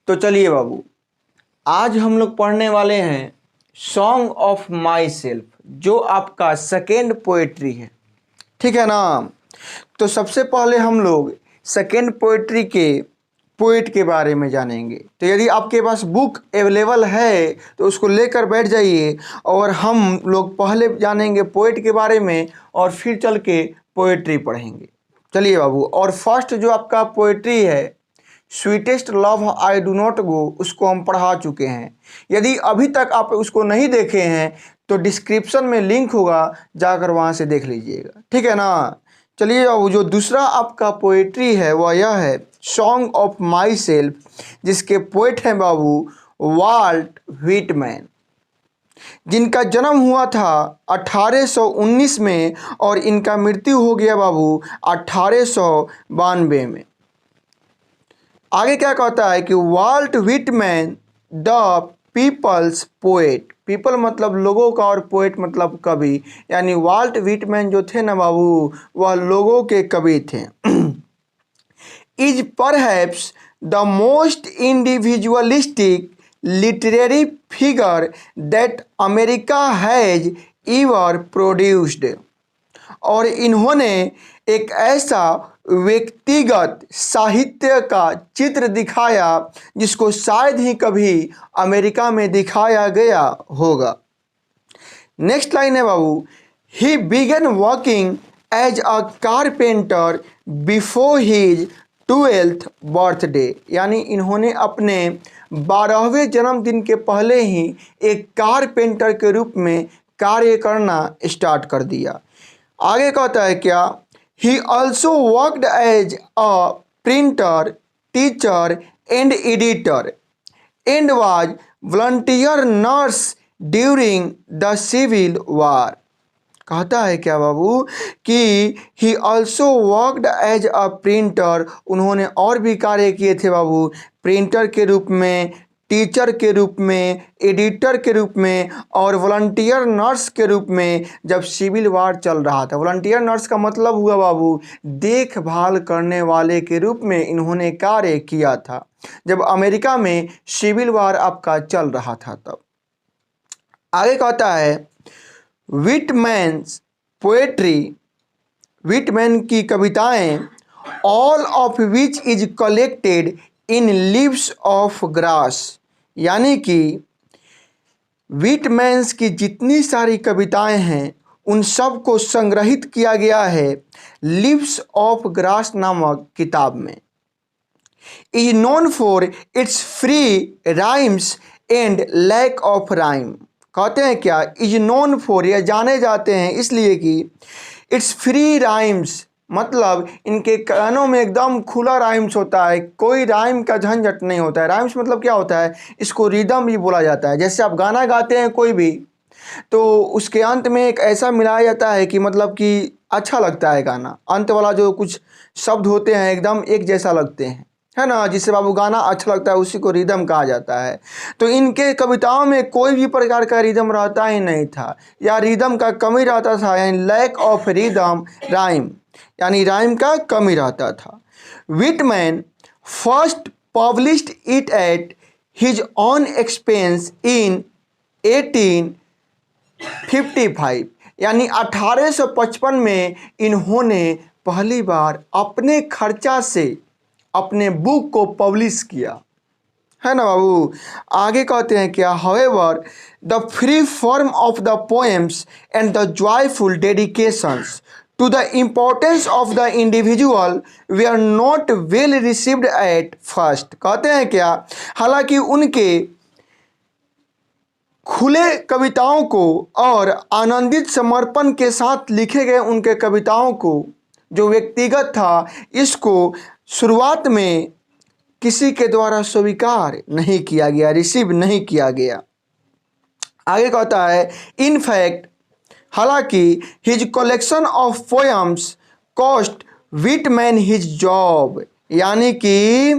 तो चलिए बाबू, आज हम लोग पढ़ने वाले हैं सॉन्ग ऑफ माई सेल्फ, जो आपका सेकेंड पोएट्री है। ठीक है ना। तो सबसे पहले हम लोग सेकेंड पोएट्री के पोएट के बारे में जानेंगे। तो यदि आपके पास बुक अवेलेबल है तो उसको लेकर बैठ जाइए और हम लोग पहले जानेंगे पोएट के बारे में और फिर चल के पोएट्री पढ़ेंगे। चलिए बाबू, और फर्स्ट जो आपका पोएट्री है sweetest love I do not go, उसको हम पढ़ा चुके हैं। यदि अभी तक आप उसको नहीं देखे हैं तो डिस्क्रिप्शन में लिंक होगा, जाकर वहाँ से देख लीजिएगा। ठीक है ना। चलिए बाबू, जो दूसरा आपका पोएट्री है वह यह है सॉन्ग ऑफ माई सेल्फ, जिसके पोएट हैं बाबू वाल्ट व्हिटमैन, जिनका जन्म हुआ था 1819 में और इनका मृत्यु हो गया बाबू 1892 में। आगे क्या कहता है कि Walt Whitman the people's poet, people मतलब लोगों का और पोएट मतलब कवि, यानी वाल्ट व्हिटमैन जो थे ना बाबू वह लोगों के कवि थे। Is perhaps the most individualistic literary figure that America has ever produced, और इन्होंने एक ऐसा व्यक्तिगत साहित्य का चित्र दिखाया जिसको शायद ही कभी अमेरिका में दिखाया गया होगा। नेक्स्ट लाइन है बाबू, he began working as a carpenter before his 12th birthday, यानी इन्होंने अपने 12वें जन्मदिन के पहले ही एक कारपेंटर के रूप में कार्य करना स्टार्ट कर दिया। आगे कहता है क्या, he also worked as a printer, teacher and editor and was volunteer nurse during the civil war. कहता है क्या बाबू कि he also worked as a printer, उन्होंने और भी कार्य किए थे बाबू, प्रिंटर के रूप में, टीचर के रूप में, एडिटर के रूप में और वॉलंटियर नर्स के रूप में जब सिविल वार चल रहा था। वॉलंटियर नर्स का मतलब हुआ बाबू देखभाल करने वाले के रूप में इन्होंने कार्य किया था जब अमेरिका में सिविल वार आपका चल रहा था तब। आगे कहता है व्हिटमैन्स पोएट्री, व्हिटमैन की कविताएं, all of which is collected in leaves of grass, यानी कि व्हिटमैन्स की जितनी सारी कविताएं हैं उन सब को संग्रहित किया गया है लीव्स ऑफ ग्रास नामक किताब में। Is known for its free rhymes and lack of rhyme, कहते हैं क्या, इज नोन फॉर, यह जाने जाते हैं इसलिए कि इट्स फ्री राइम्स, मतलब इनके गानों में एकदम खुला राइम्स होता है, कोई राइम का झंझट नहीं होता है। राइम्स मतलब क्या होता है, इसको रिदम भी बोला जाता है। जैसे आप गाना गाते हैं कोई भी, तो उसके अंत में एक ऐसा मिलाया जाता है कि मतलब कि अच्छा लगता है गाना, अंत वाला जो कुछ शब्द होते हैं एकदम एक जैसा लगते हैं, है ना, जिससे बाबू गाना अच्छा लगता है, उसी को रिदम कहा जाता है। तो इनके कविताओं में कोई भी प्रकार का रिदम रहता ही नहीं था, या रिदम का कमी रहता था, यानी लैक ऑफ रिदम राइम, यानी राइम का कमी रहता था। Whitman first published it at his on expense इन 1855, यानी 1855 में इन्होंने पहली बार अपने खर्चा से अपने बुक को पब्लिश किया, है ना बाबू। आगे कहते हैं क्या, however the free form of the poems and the joyful dedications to the importance of the individual they are not well received at first, कहते हैं क्या, हालांकि उनके खुले कविताओं को और आनंदित समर्पण के साथ लिखे गए उनके कविताओं को जो व्यक्तिगत था, इसको शुरुआत में किसी के द्वारा स्वीकार नहीं किया गया, रिसीव नहीं किया गया। आगे कहता है इनफैक्ट, हालांकि his collection of poems cost Whitman his job, यानी कि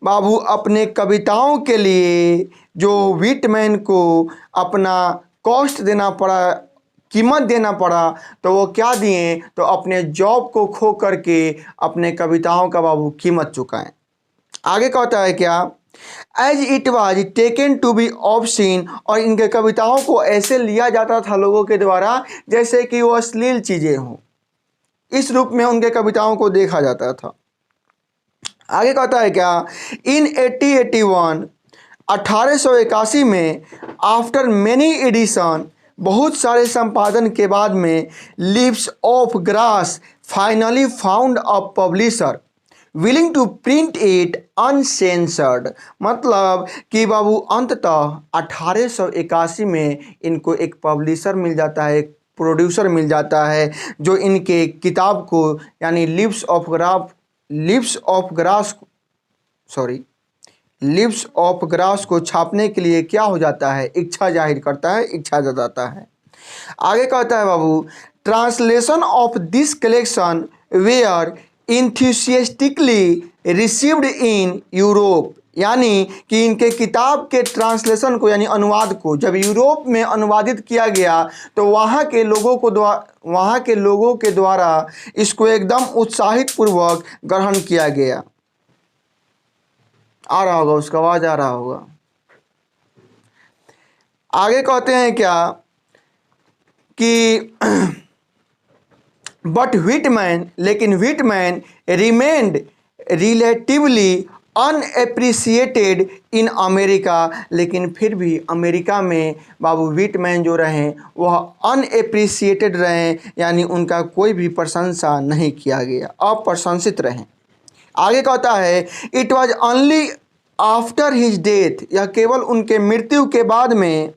बाबू अपने कविताओं के लिए जो व्हिटमैन को अपना कॉस्ट देना पड़ा, कीमत देना पड़ा, तो वो क्या दिए, तो अपने जॉब को खो करके अपने कविताओं का बाबू कीमत चुकाएं। आगे कहता है क्या, as it was taken to be obscene, और इनके कविताओं को ऐसे लिया जाता था लोगों के द्वारा जैसे कि वो अश्लील चीज़ें हों। इस रूप में उनके कविताओं को देखा जाता था। आगे कहता है क्या, इन 1881 1881 में आफ्टर मेनी एडिशन, बहुत सारे संपादन के बाद में, leaves of grass finally found a publisher willing to print it uncensored. मतलब कि बाबू अंततः 1881 में इनको एक पब्लिशर मिल जाता है, एक प्रोड्यूसर मिल जाता है जो इनके किताब को यानी लिव्स ऑफ ग्रास को छापने के लिए क्या हो जाता है, इच्छा जाहिर करता है, इच्छा जताता है। आगे कहता है बाबू, translation of this collection were enthusiastically received in Europe, यानी कि इनके किताब के ट्रांसलेशन को यानी अनुवाद को जब यूरोप में अनुवादित किया गया तो वहाँ के लोगों के द्वारा इसको एकदम उत्साहित पूर्वक ग्रहण किया गया। आ रहा होगा, उसका आवाज आ रहा होगा। आगे कहते हैं क्या कि बट व्हिटमैन, लेकिन Whitman remained relatively unappreciated in America, लेकिन फिर भी अमेरिका में बाबू व्हिटमैन जो रहे वह अनएप्रिसिएटेड रहे, यानी उनका कोई भी प्रशंसा नहीं किया गया, अप्रशंसित रहे। आगे कहता है, it was only after his death, यह केवल उनके मृत्यु के बाद में,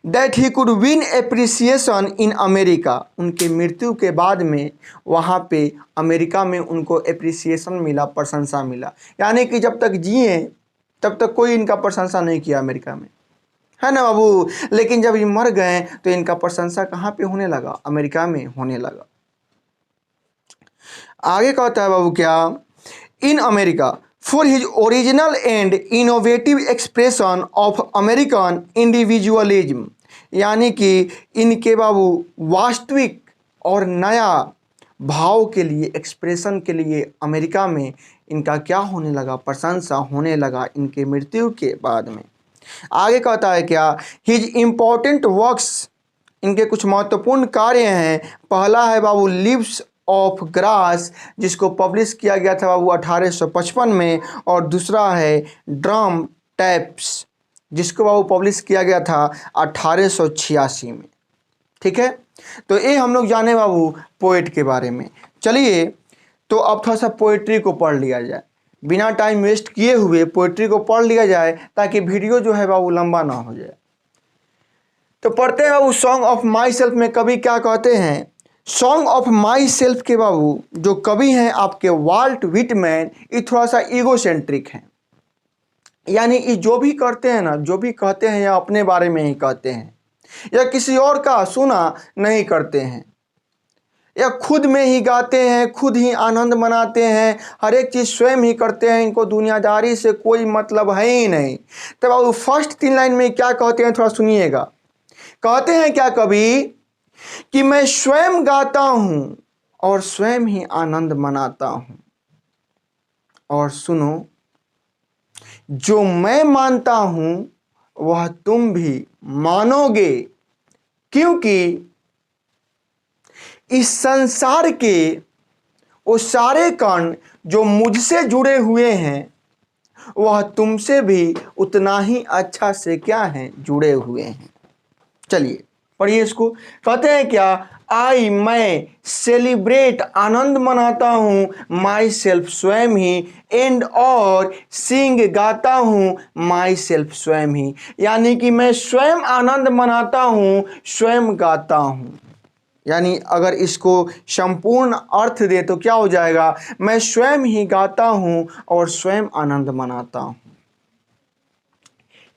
that he could win appreciation in America, उनके मृत्यु के बाद में वहाँ पे अमेरिका में उनको एप्रिसिएशन मिला, प्रशंसा मिला। यानी कि जब तक जिए तब तक कोई इनका प्रशंसा नहीं किया अमेरिका में, है ना बाबू। लेकिन जब ये मर गए तो इनका प्रशंसा कहाँ पे होने लगा, अमेरिका में होने लगा। आगे कहता है बाबू क्या, in America for his original and innovative expression of American individualism, यानी कि इनके बाबू वास्तविक और नया भाव के लिए, एक्सप्रेशन के लिए अमेरिका में इनका क्या होने लगा, प्रशंसा होने लगा इनके मृत्यु के बाद में। आगे कहता है क्या, हिज इम्पोर्टेंट वर्क्स, इनके कुछ महत्वपूर्ण कार्य हैं। पहला है बाबू लिव्स ऑफ ग्रास, जिसको पब्लिश किया गया था बाबू 1855 में, और दूसरा है ड्रम टैप्स, जिसको बाबू पब्लिश किया गया था 1886 में। ठीक है, तो ये हम लोग जाने बाबू पोएट के बारे में। चलिए तो अब थोड़ा सा पोएट्री को पढ़ लिया जाए, बिना टाइम वेस्ट किए हुए पोएट्री को पढ़ लिया जाए ताकि वीडियो जो है बाबू लंबा ना हो जाए। तो पढ़ते हैं बाबू, सॉन्ग ऑफ माई सेल्फ में कवि क्या कहते हैं। सॉन्ग ऑफ माई सेल्फ के बाबू जो कवि हैं आपके वाल्ट व्हिटमैन, ये थोड़ा सा ईगोसेंट्रिक हैं, यानी ये जो भी करते हैं ना, जो भी कहते हैं या अपने बारे में ही कहते हैं या किसी और का सुना नहीं करते हैं, या खुद में ही गाते हैं, खुद ही आनंद मनाते हैं, हर एक चीज़ स्वयं ही करते हैं, इनको दुनियादारी से कोई मतलब है ही नहीं। तो बाबू फर्स्ट 3 लाइन में क्या कहते हैं थोड़ा सुनिएगा। कहते हैं क्या कवि कि मैं स्वयं गाता हूं और स्वयं ही आनंद मनाता हूं, और सुनो, जो मैं मानता हूं वह तुम भी मानोगे, क्योंकि इस संसार के वो सारे कण जो मुझसे जुड़े हुए हैं वह तुमसे भी उतना ही अच्छा से क्या हैं, जुड़े हुए हैं। चलिए पढ़िए इसको। कहते हैं क्या, मैं सेलिब्रेट, आनंद मनाता हूँ, माई सेल्फ स्वयं ही, एंड और सिंग, गाता हूँ, माई सेल्फ स्वयं ही, यानी कि मैं स्वयं आनंद मनाता हूँ, स्वयं गाता हूँ। यानी अगर इसको संपूर्ण अर्थ दे तो क्या हो जाएगा, मैं स्वयं ही गाता हूँ और स्वयं आनंद मनाता हूँ।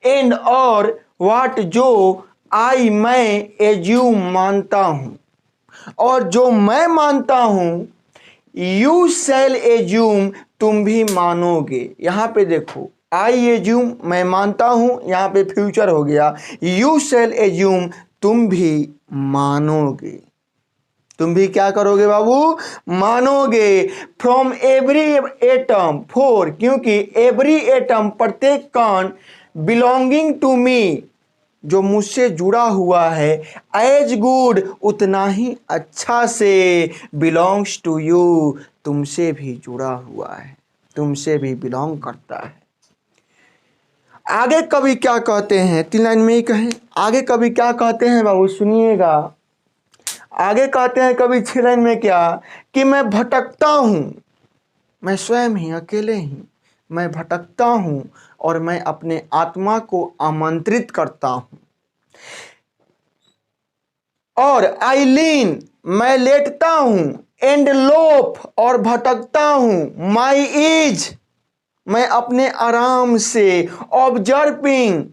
एंड और वाट, जो मैं एज्यूम, मानता हूँ, और जो मैं मानता हूँ, यू शैल एज्यूम, तुम भी मानोगे। यहाँ पे देखो, आई एज्यूम मैं मानता हूँ, यहाँ पे फ्यूचर हो गया, यू शैल एज्यूम तुम भी मानोगे। तुम भी क्या करोगे बाबू, मानोगे। फ्रॉम एवरी एटम, फोर, क्योंकि एवरी एटम, प्रत्येक कण, बिलोंगिंग टू मी, जो मुझसे जुड़ा हुआ है, एज गुड, उतना ही अच्छा से, बिलोंग्स टू यू, तुमसे भी जुड़ा हुआ है, तुमसे भी बिलोंग करता है। आगे कवि क्या कहते हैं, 3 लाइन में ही कहें, आगे कवि क्या कहते हैं बाबू सुनिएगा। आगे कहते हैं कवि 6 लाइन में क्या, कि मैं भटकता हूं, मैं स्वयं ही, अकेले ही मैं भटकता हूं, और मैं अपने आत्मा को आमंत्रित करता हूं। और आई लीन, मैं लेटता हूं, एंड लोफ, और भटकता हूं, माई ईज, मैं अपने आराम से, ऑब्जर्विंग,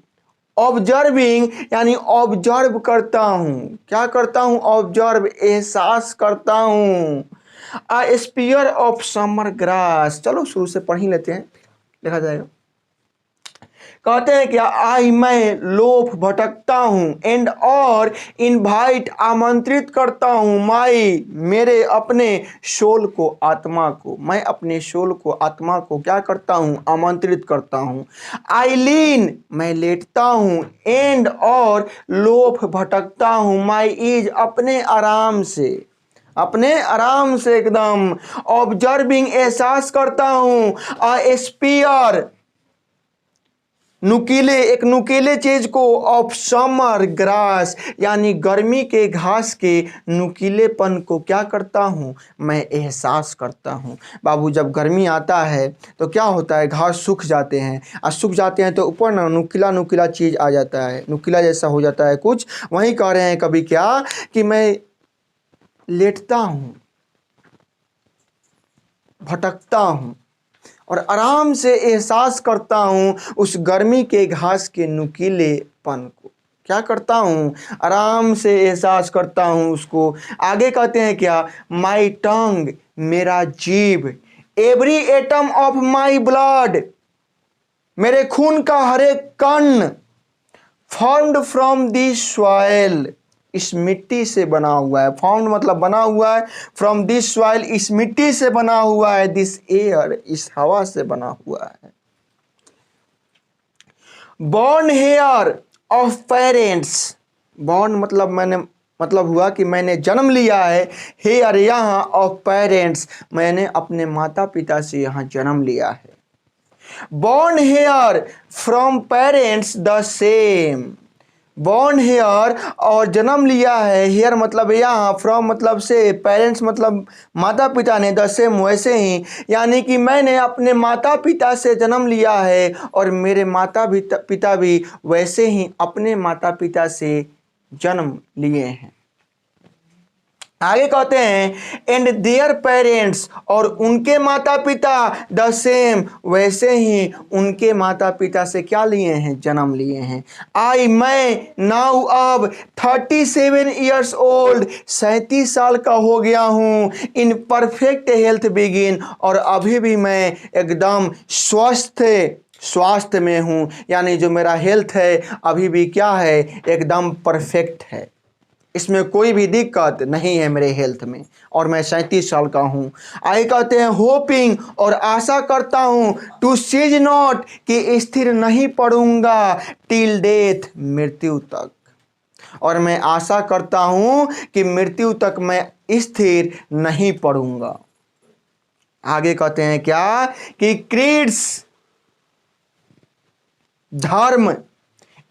ऑब्जर्विंग यानी ऑब्जर्व करता हूं, क्या करता हूं, ऑब्जर्व, एहसास करता हूं। अ स्पीयर ऑफ समर ग्रास, चलो शुरू से पढ़ ही लेते हैं, देखा जाएगा। कहते हैं क्या, आई, मैं, लोफ, भटकता हूं, एंड, और, इनवाइट, आमंत्रित करता हूं, माई, मेरे, अपने, सोल को, आत्मा को, मैं अपने सोल को, आत्मा को क्या करता हूं, आमंत्रित करता हूं। आई लीन, मैं लेटता हूं, एंड, और, लोफ, भटकता हूं, माई इज, अपने आराम से, अपने आराम से एकदम, ऑब्जर्विंग, एहसास करता हूं, अ स्पीयर, नुकीले, एक नुकीले चीज को, ऑफ समर ग्रास, यानी गर्मी के घास के नुकीलेपन को क्या करता हूं, मैं एहसास करता हूं। बाबू जब गर्मी आता है तो क्या होता है, घास सूख जाते हैं, और सूख जाते हैं तो ऊपर ना नुकीला नुकीला चीज आ जाता है, नुकीला जैसा हो जाता है कुछ, वही कह रहे हैं कभी क्या, कि मैं लेटता हूं, भटकता हूं, और आराम से एहसास करता हूं उस गर्मी के घास के नुकीलेपन को, क्या करता हूं, आराम से एहसास करता हूं उसको। आगे कहते हैं क्या, माई टंग, मेरा जीभ, every atom of my blood, मेरे खून का हर एक कण, फॉर्म्ड फ्रॉम दिस सॉइल, इस मिट्टी से बना हुआ है, फॉर्म्ड मतलब बना हुआ है, फ्रॉम दिस सॉइल, इस मिट्टी से बना हुआ है, दिस एयर, इस हवा से बना हुआ है। Born hair of parents, born मतलब मैंने, मतलब हुआ कि मैंने जन्म लिया है, हेयर यहाँ, ऑफ पेरेंट्स, मैंने अपने माता पिता से यहाँ जन्म लिया है। Born hair from parents the same, born hair, और जन्म लिया है, हेयर मतलब यहाँ, फ्रॉम मतलब से, पेरेंट्स मतलब माता पिता ने, द सेम वैसे ही, यानी कि मैंने अपने माता पिता से जन्म लिया है, और मेरे माता पिता भी वैसे ही अपने माता पिता से जन्म लिए हैं। आगे कहते हैं, एंड देयर पेरेंट्स, और उनके माता पिता, द सेम वैसे ही उनके माता पिता से क्या लिए हैं, जन्म लिए हैं। आई, मैं, नाउ अब, 37 ईयर्स ओल्ड, 37 साल का हो गया हूँ, इन परफेक्ट हेल्थ बिगिन, और अभी भी मैं एकदम स्वास्थ्य में हूँ, यानी जो मेरा हेल्थ है अभी भी क्या है, एकदम परफेक्ट है, इसमें कोई भी दिक्कत नहीं है मेरे हेल्थ में, और मैं 37 साल का हूँ। आगे कहते हैं, होपिंग, और आशा करता हूँ, टू सीज नॉट, कि स्थिर नहीं पड़ूंगा, टिल डेथ, मृत्यु तक, और मैं आशा करता हूँ कि मृत्यु तक मैं स्थिर नहीं पड़ूंगा। आगे कहते हैं क्या, कि क्रीड्स, धर्म,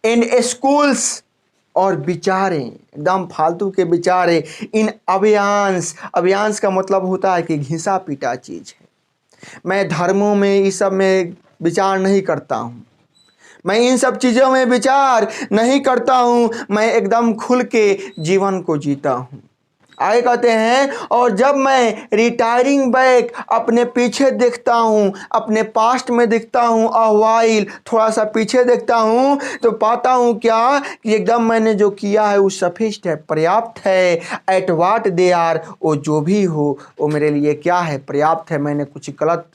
एंड स्कूल्स, और विचारें, एकदम फालतू के विचारे, इन अभियांश, अभियांश का मतलब होता है कि घिसा पीटा चीज है, मैं धर्मों में इस सब में विचार नहीं करता हूँ, मैं इन सब चीज़ों में विचार नहीं करता हूँ, मैं एकदम खुल के जीवन को जीता हूँ। आगे कहते हैं, और जब मैं रिटायरिंग बैक, अपने पीछे देखता हूँ, अपने पास्ट में देखता हूँ, अवाइल, थोड़ा सा पीछे देखता हूँ, तो पाता हूँ क्या, कि एकदम मैंने जो किया है वो सफिष्ट है, पर्याप्त है, एट वाट दे आर, वो जो भी हो वो मेरे लिए क्या है, पर्याप्त है, मैंने कुछ गलत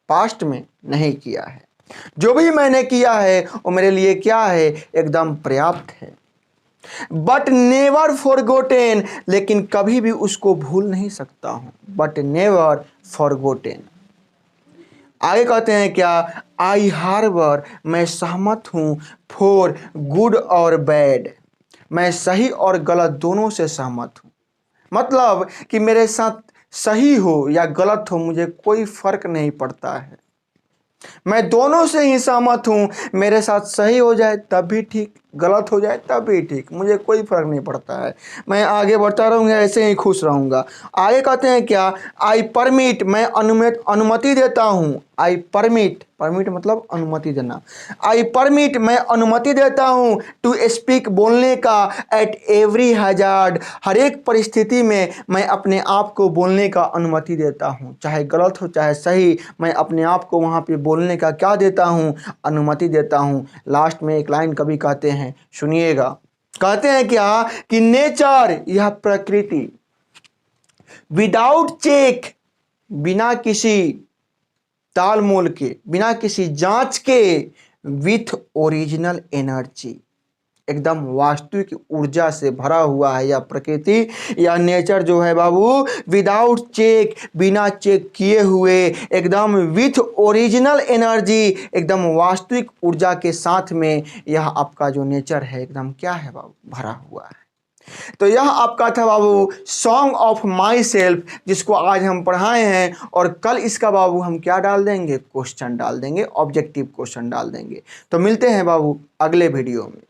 पास्ट में नहीं किया है, जो भी मैंने किया है वो मेरे लिए क्या है, एकदम पर्याप्त है। बट नेवर फॉरगोटेन, लेकिन कभी भी उसको भूल नहीं सकता हूं। But never forgotten. आगे कहते हैं क्या, आई हार्बर, मैं सहमत हूं, फॉर गुड और बैड, मैं सही और गलत दोनों से सहमत हूं। मतलब कि मेरे साथ सही हो या गलत हो मुझे कोई फर्क नहीं पड़ता है, मैं दोनों से ही सहमत हूं। मेरे साथ सही हो जाए तब भी ठीक, गलत हो जाए तब भी ठीक, मुझे कोई फर्क नहीं पड़ता है। मैं आगे बढ़ता रहूंगा, ऐसे ही खुश रहूंगा। आगे कहते हैं क्या, आई परमिट, मैं अनुमति देता हूं। आई परमिट, परमिट मतलब अनुमति देना। आई परमिट, मैं अनुमति देता हूं, टू स्पीक, बोलने का, एट एवरी हैजार्ड, हर एक परिस्थिति में मैं अपने आप को बोलने का अनुमति देता हूं, चाहे गलत हो चाहे सही, मैं अपने आप को वहां पे बोलने का क्या देता हूं, अनुमति देता हूं। लास्ट में एक लाइन कवि कहते हैं, सुनिएगा। कहते हैं क्या कि नेचर, यह प्रकृति, विदाउट चेक, बिना किसी ताल मोल के, बिना किसी जांच के, विथ ओरिजिनल एनर्जी, एकदम वास्तविक ऊर्जा से भरा हुआ है यह प्रकृति, यह नेचर जो है बाबू, विदाउट चेक, बिना चेक किए हुए, एकदम विथ ओरिजिनल एनर्जी, एकदम वास्तविक ऊर्जा के साथ में यह आपका जो नेचर है एकदम क्या है बाबू, भरा हुआ है। तो यह आपका था बाबू सॉन्ग ऑफ माई सेल्फ, जिसको आज हम पढ़ाए हैं, और कल इसका बाबू हम क्या डाल देंगे, क्वेश्चन डाल देंगे, ऑब्जेक्टिव क्वेश्चन डाल देंगे। तो मिलते हैं बाबू अगले वीडियो में।